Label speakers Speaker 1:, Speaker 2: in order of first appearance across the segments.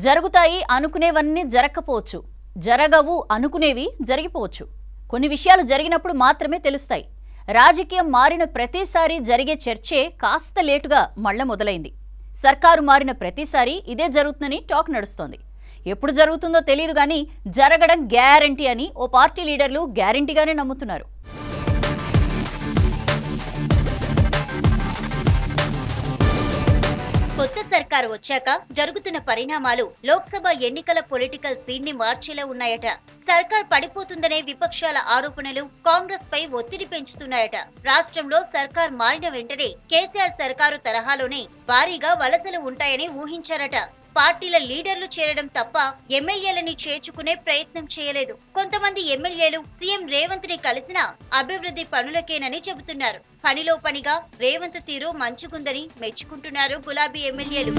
Speaker 1: జరుగుతాయి అనుకునేవన్నీ జరగకపోవచ్చు, జరగవు అనుకునేవి జరిగిపోవచ్చు. కొన్ని విషయాలు జరిగినప్పుడు మాత్రమే తెలుస్తాయి. రాజకీయం మారిన ప్రతిసారి జరిగే చర్చే కాస్త లేటుగా మళ్ళా మొదలైంది. సర్కారు మారిన ప్రతిసారి ఇదే జరుగుతుందని టాక్ నడుస్తోంది. ఎప్పుడు జరుగుతుందో తెలియదు కానీ జరగడం గ్యారంటీ అని ఓ పార్టీ లీడర్లు గ్యారంటీగానే నమ్ముతున్నారు.
Speaker 2: కొత్త సర్కారు వచ్చాక జరుగుతున్న పరిణామాలు లోక్సభ ఎన్నికల పొలిటికల్ సీన్ ని మార్చేలా ఉన్నాయట. సర్కార్ పడిపోతుందనే విపక్షాల ఆరోపణలు కాంగ్రెస్ పై ఒత్తిడి పెంచుతున్నాయట. రాష్ట్రంలో సర్కార్ మారిన వెంటనే కేసీఆర్ సర్కారు తరహాలోనే భారీగా వలసలు ఉంటాయని ఊహించారట. పార్టీల లీడర్లు చేరడం తప్ప ఎమ్మెల్యేలని చేర్చుకునే ప్రయత్నం చేయలేదు. కొంతమంది ఎమ్మెల్యేలు సీఎం రేవంత్ ని కలిసినా అభివృద్ధి పనులకేనని చెబుతున్నారు. పనిలో పనిగా రేవంత్ తీరు మంచిగుందని మెచ్చుకుంటున్నారు గులాబీ ఎమ్మెల్యేలు.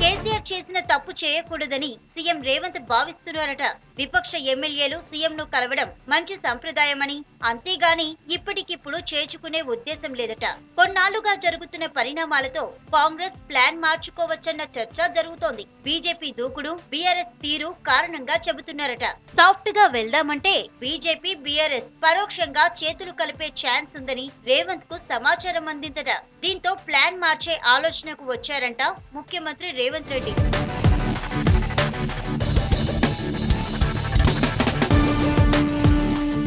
Speaker 2: కేసీఆర్ చేసిన తప్పు చేయకూడదని సీఎం రేవంత్ భావిస్తున్నారట. విపక్ష ఎమ్మెల్యేలు సీఎం ను కలవడం మంచి సంప్రదాయమని, అంతేగాని ఇప్పటికిప్పుడు చేర్చుకునే ఉద్దేశం లేదట. కొన్నాళ్లుగా జరుగుతున్న పరిణామాలతో కాంగ్రెస్ ప్లాన్ మార్చుకోవచ్చన్న చర్చ జరుగుతోంది. బీజేపీ దూకుడు, బీఆర్ఎస్ తీరు కారణంగా చెబుతున్నారట. సాఫ్ట్ గా వెళ్దామంటే బీజేపీ, బీఆర్ఎస్ పరోక్షంగా చేతులు కలిపే ఛాన్స్ ఉందని రేవంత్ కు సమాచారం అందిందట. దీంతో ప్లాన్ మార్చే ఆలోచనకు వచ్చారంట ముఖ్యమంత్రి రేవంత్ రెడ్డి.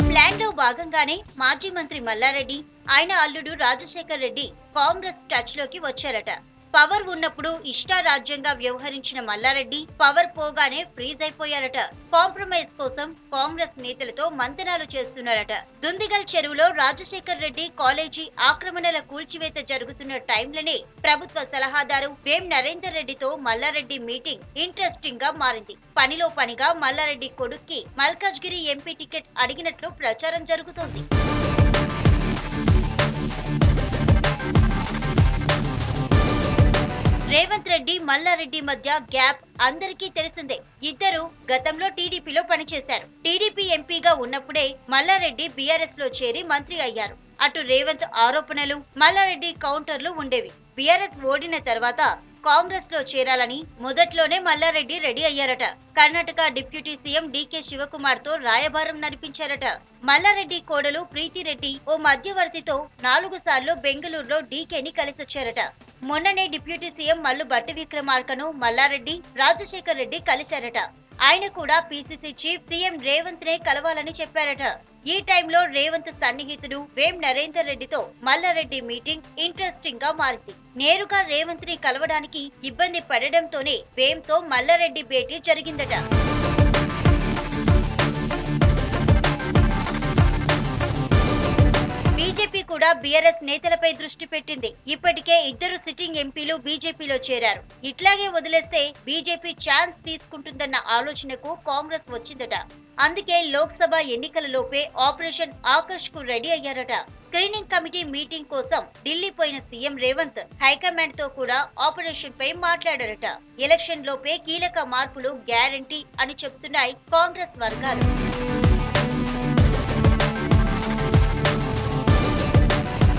Speaker 2: ప్లాన్ లో భాగంగానే మాజీ మంత్రి మల్లారెడ్డి, ఆయన అల్లుడు రాజశేఖర్ రెడ్డి కాంగ్రెస్ టచ్ లోకి వచ్చారట. పవర్ ఉన్నప్పుడు ఇష్టారాజ్యంగా వ్యవహరించిన మల్లారెడ్డి పవర్ పోగానే ఫ్రీజ్ అయిపోయారట. కాంప్రమైజ్ కోసం కాంగ్రెస్ నేతలతో మంతనాలు చేస్తున్నారట. దుందిగల్ చెరువులో రాజశేఖర్ రెడ్డి కాలేజీ ఆక్రమణల కూల్చివేత జరుగుతున్న టైంలోనే ప్రభుత్వ సలహాదారు వేం నరేందర్ రెడ్డితో మల్లారెడ్డి మీటింగ్ ఇంట్రెస్టింగ్ గా మారింది. పనిలో పనిగా మల్లారెడ్డి కొడుక్కి మల్కాజ్గిరి ఎంపీ టికెట్ అడిగినట్లు ప్రచారం జరుగుతోంది. రేవంత్ రెడ్డి, మల్లారెడ్డి మధ్య గ్యాప్ అందరికీ తెలిసిందే. ఇద్దరు గతంలో టీడీపీలో పనిచేశారు. టీడీపీ ఎంపీగా ఉన్నప్పుడే మల్లారెడ్డి బీఆర్ఎస్ లో చేరి మంత్రి అయ్యారు. అటు రేవంత్ ఆరోపణలు, మల్లారెడ్డి కౌంటర్లు ఉండేవి. బీఆర్ఎస్ ఓడిన తర్వాత కాంగ్రెస్ లో చేరాలని మొదట్లోనే మల్లారెడ్డి రెడీ అయ్యారట. Karnataka deputy CM DK Shivakumar తో రాయబారం నడిపించారట. మల్లారెడ్డి కోడలు ప్రీతిరెడ్డి ఓ మధ్యవర్తితో 4 సార్లు బెంగళూరులో డీకేని కలిసొచ్చారట. మొన్ననే డిప్యూటీ సీఎం మల్లు భట్టి విక్రమార్కను మల్లారెడ్డి, రాజశేఖర్ రెడ్డి కలిశారట. ఆయన కూడా పీసీసీ చీఫ్ సీఎం రేవంత్ నే కలవాలని చెప్పారట. ఈ టైంలో రేవంత్ సన్నిహితుడు వేం నరేందర్ రెడ్డితో మల్లారెడ్డి మీటింగ్ ఇంట్రెస్టింగ్ గా మారింది. నేరుగా రేవంత్ ని కలవడానికి ఇబ్బంది పడడంతోనే వేంతో మల్లారెడ్డి భేటీ జరిగిందట. బీజేపీ కూడా బీఆర్ఎస్ నేతలపై దృష్టి పెట్టింది. ఇప్పటికే ఇద్దరు సిట్టింగ్ ఎంపీలు బీజేపీలో చేరారు. ఇట్లాగే వదిలేస్తే బీజేపీ ఛాన్స్ తీసుకుంటుందన్న ఆలోచనకు కాంగ్రెస్ వచ్చిందట. అందుకే లోక్సభ ఎన్నికలలోపే ఆపరేషన్ ఆకర్ష్ కు రెడీ అయ్యారట. స్క్రీనింగ్ కమిటీ మీటింగ్ కోసం ఢిల్లీ పోయిన సీఎం రేవంత్ హైకమాండ్ తో కూడా ఆపరేషన్ పై మాట్లాడారట. ఎలక్షన్ లోపే కీలక మార్పులు గ్యారంటీ అని చెప్తున్నాయి కాంగ్రెస్ వర్గాలు.